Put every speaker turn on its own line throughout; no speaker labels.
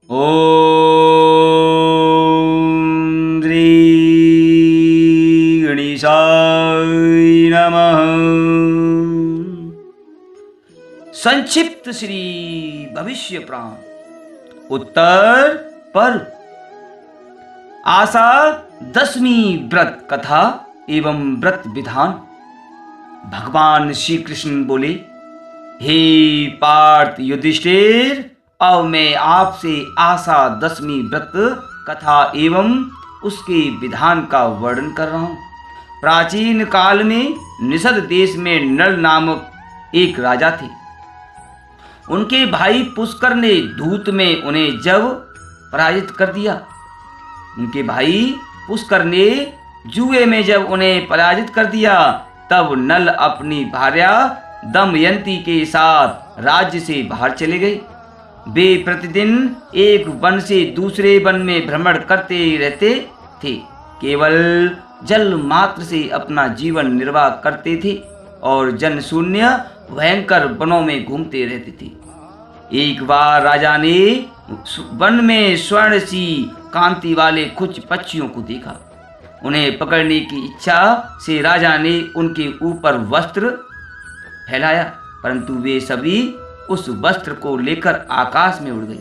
ओम श्री गणेशाय नमः। संक्षिप्त श्री भविष्य पुराण उत्तर पर्व आशा दशमी व्रत कथा एवं व्रत विधान। भगवान श्री कृष्ण बोले, हे पार्थ युधिष्ठिर, अब मैं आपसे आशा दशमी व्रत कथा एवं उसके विधान का वर्णन कर रहा हूँ। प्राचीन काल में निषद देश में नल नामक एक राजा थे। उनके भाई पुष्कर ने धूत में उन्हें जब पराजित कर दिया। उनके भाई पुष्कर ने जुए में जब उन्हें पराजित कर दिया, तब नल अपनी भार्या दमयंती के साथ राज्य से बाहर चले गए। वे प्रतिदिन एक वन से दूसरे वन में भ्रमण करते रहते थे। केवल जल मात्र से अपना जीवन निर्वाह करते थे और जनशून्य भयंकर वनों में घूमते रहते थे। एक बार राजा ने वन में स्वर्ण सी कांति वाले कुछ पक्षियों को देखा। उन्हें पकड़ने की इच्छा से राजा ने उनके ऊपर वस्त्र फैलाया, परंतु वे सभी उस वस्त्र को लेकर आकाश में उड़ गए।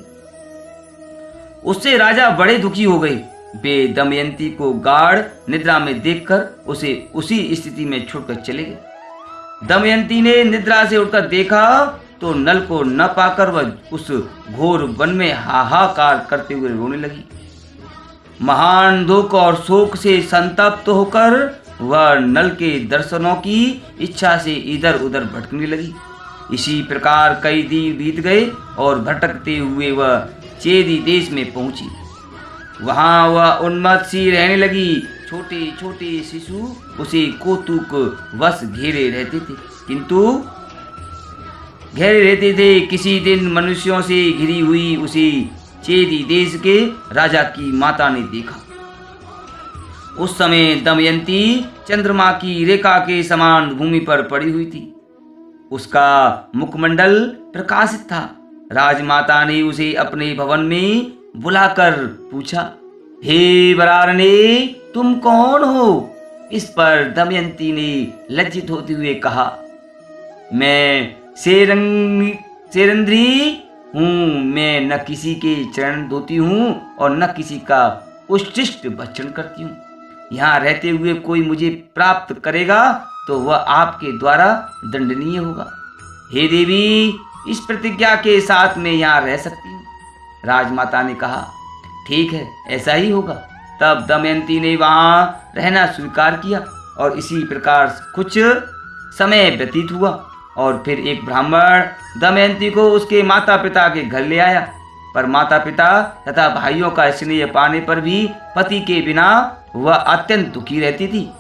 उससे राजा बड़े दुखी हो गए। वे दमयंती को गाढ़ निद्रा में देखकर उसे उसी स्थिति में छोड़कर चले गए। दमयंती ने निद्रा से उठकर देखा तो नल को न पाकर वह उस घोर वन में हाहाकार करते हुए रोने लगी। महान दुख और शोक से संतप्त होकर वह नल के दर्शनों की इच्छा से इधर उधर भटकने लगी। इसी प्रकार कई दिन बीत गए और भटकते हुए वह चेदी देश में पहुंची। वहां वह उन्मत्त सी रहने लगी। छोटे छोटे शिशु उसे कौतुक वश घेरे रहते थे। किसी दिन मनुष्यों से घिरी हुई उसी चेदी देश के राजा की माता ने देखा। उस समय दमयंती चंद्रमा की रेखा के समान भूमि पर पड़ी हुई थी। उसका मुखमंडल प्रकाशित था। राजमाता ने उसे अपने भवन में बुलाकर पूछा, हे वरारणे, तुम कौन हो? इस पर दमयंती ने लज्जित होते हुए कहा, मैं सेरंद्री हूँ। मैं न किसी के चरण धोती हूँ और न किसी का उच्छिष्ट भक्षण करती हूँ। यहाँ रहते हुए कोई मुझे प्राप्त करेगा तो वह आपके द्वारा दंडनीय होगा। हे देवी, इस प्रतिज्ञा के साथ मैं यहाँ रह सकती हूँ। राजमाता ने कहा, ठीक है, ऐसा ही होगा। तब दमयंती ने वहाँ रहना स्वीकार किया और इसी प्रकार कुछ समय व्यतीत हुआ और फिर एक ब्राह्मण दमयंती को उसके माता पिता के घर ले आया। पर माता पिता तथा भाइयों का स्नेह पाने पर भी पति के बिना वह अत्यंत दुखी रहती थी।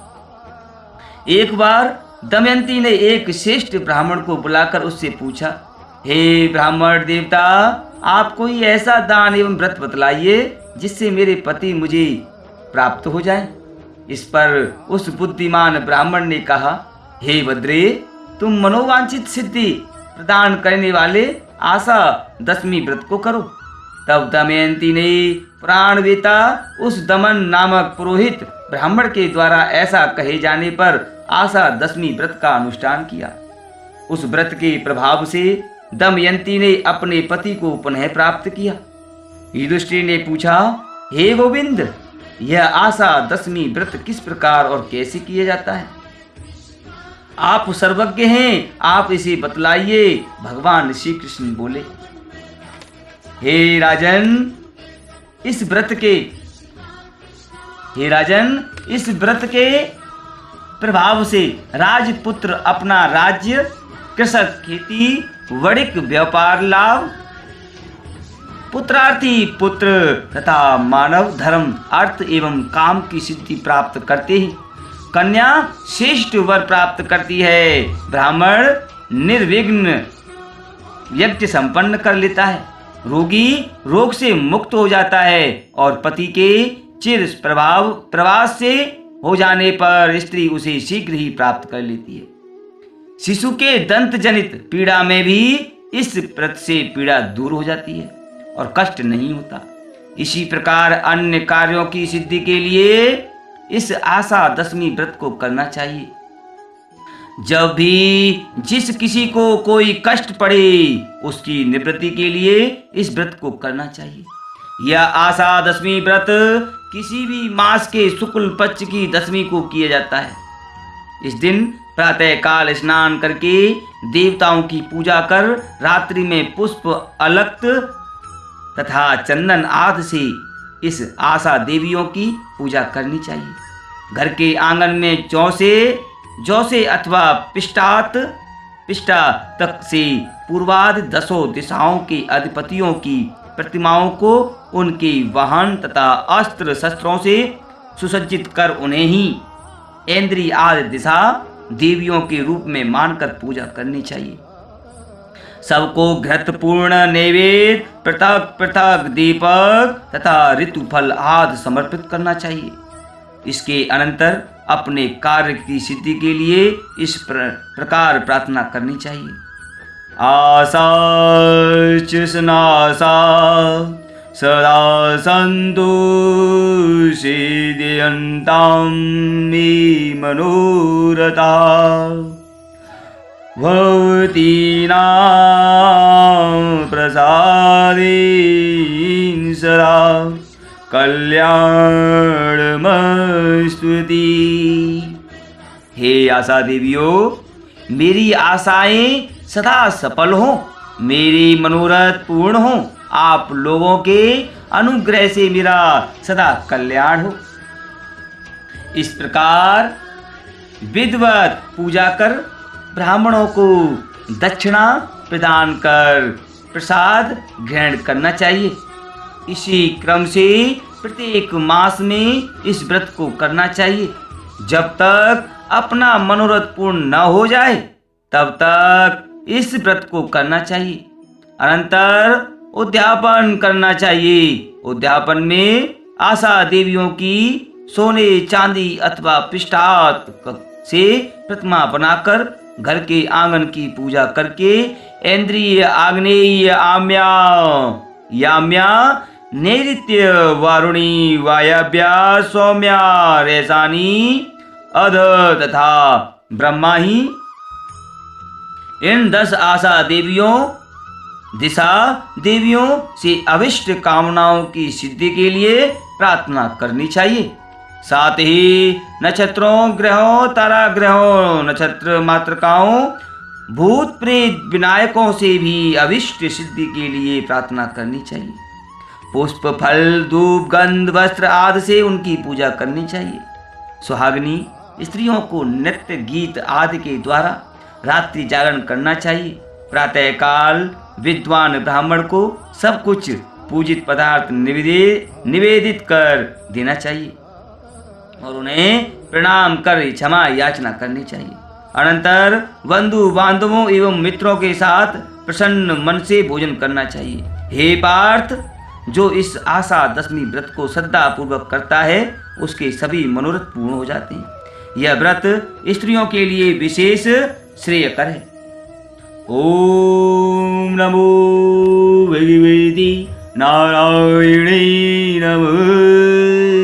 एक बार दमयंती ने एक श्रेष्ठ ब्राह्मण को बुलाकर उससे पूछा, हे ब्राह्मण देवता, आप कोई ऐसा दान एवं व्रत बतलाइए जिससे मेरे पति मुझे प्राप्त हो जाए। इस पर उस बुद्धिमान ब्राह्मण ने कहा, हे भद्रे, तुम मनोवांछित सिद्धि प्रदान करने वाले आशा दशमी व्रत को करो। तब दमयंती ने प्राणवेता उस दमन नामक पुरोहित ब्राह्मण के द्वारा ऐसा कहे जाने पर आशा दशमी व्रत का अनुष्ठान किया। उस व्रत के प्रभाव से दमयंती ने अपने पति को पुनः प्राप्त किया। युधिष्ठिर ने पूछा, हे गोविंद, यह आशा दशमी व्रत किस प्रकार और कैसे किया जाता है? आप सर्वज्ञ हैं, आप इसे बतलाइए। भगवान श्री कृष्ण बोले, हे राजन, इस व्रत के प्रभाव से राजपुत्र अपना राज्य, कृषक खेती, वणिक व्यापार लाभ, पुत्रार्थी पुत्र तथा मानव धर्म अर्थ एवं काम की सिद्धि प्राप्त करते हैं। कन्या श्रेष्ठ वर प्राप्त करती है। ब्राह्मण निर्विघ्न यज्ञ संपन्न कर लेता है। रोगी रोग से मुक्त हो जाता है और पति के चिर प्रवास से हो जाने पर स्त्री उसे शीघ्र ही प्राप्त कर लेती है। शिशु के दंत जनित पीड़ा में भी इस व्रत से पीड़ा दूर हो जाती है और कष्ट नहीं होता। इसी प्रकार अन्य कार्यों की सिद्धि के लिए इस आशा दशमी व्रत को करना चाहिए। जब भी जिस किसी को कोई कष्ट पड़े उसकी निवृत्ति के लिए इस व्रत को करना चाहिए। यह आशा दशमी व्रत किसी भी मास के शुक्ल पक्ष की दशमी को किया जाता है। इस दिन प्रातः काल स्नान करके देवताओं की पूजा कर रात्रि में पुष्प अलक्त तथा चंदन आदि से इस आशा देवियों की पूजा करनी चाहिए। घर के आंगन में जौ से अथवा पिष्टा तक से पूर्वादि 10 दिशाओं के अधिपतियों की प्रतिमाओं को उनके वाहन तथा अस्त्र शस्त्रों से सुसज्जित कर उन्हें ही इंद्रिय आदि दिशा देवियों के रूप में मानकर पूजा करनी चाहिए। सबको घृतपूर्ण नैवेद्य पृथक पृथक दीपक तथा ऋतुफल आदि समर्पित करना चाहिए। इसके अनंतर अपने कार्य की सिद्धि के लिए इस प्रकार प्रार्थना करनी चाहिए। आशा चिस्नासा सदा सन्तु सिद्ध्यन्तां मे मनोरथा भवतीनां प्रसादेन सदा कल्याणमस्तुति। हे आशा देवियों, मेरी आशाएं सदा सफल हों, मेरे मनोरथ पूर्ण हों, आप लोगों के अनुग्रह से मेरा सदा कल्याण हो। इस प्रकार विधिवत पूजा कर ब्राह्मणों को दक्षिणा प्रदान कर प्रसाद ग्रहण करना चाहिए। इसी क्रम से प्रत्येक मास में इस व्रत को करना चाहिए। जब तक अपना मनोरथ पूर्ण न हो जाए तब तक इस व्रत को करना चाहिए। अनंतर उद्यापन करना चाहिए। उद्यापन में आशा देवियों की सोने चांदी अथवा पिष्टात से प्रतिमा बनाकर घर के आंगन की पूजा करके इंद्रिय आग्नेय याम्या नैऋत्य वारुणी वायव्या सौम्या रेसानी अध तथा ब्रह्मा ही इन 10 आशा देवियों दिशा देवियों से अभिष्ट कामनाओं की सिद्धि के लिए प्रार्थना करनी चाहिए। साथ ही नक्षत्रों ग्रहों तारा ग्रहों नक्षत्र मातृकाओं भूत प्रेत विनायकों से भी अभिष्ट सिद्धि के लिए प्रार्थना करनी चाहिए। पुष्प फल धूप गंध वस्त्र आदि से उनकी पूजा करनी चाहिए। सुहागिनी स्त्रियों को नृत्य गीत आदि के द्वारा रात्रि जागरण करना चाहिए। प्रातः काल विद्वान ब्राह्मण को सब कुछ पूजित पदार्थ निवेदित कर देना चाहिए और उन्हें प्रणाम कर क्षमा याचना करनी चाहिए। अनंतर बंधु बांधवों एवं मित्रों के साथ प्रसन्न मन से भोजन करना चाहिए। हे पार्थ, जो इस आशा दशमी व्रत को श्रद्धा पूर्वक करता है उसके सभी मनोरथ पूर्ण हो जाते हैं। यह व्रत स्त्रियों के लिए विशेष श्रेयकर है। ओम नमो भगवती नारायणी नमोस्तुते।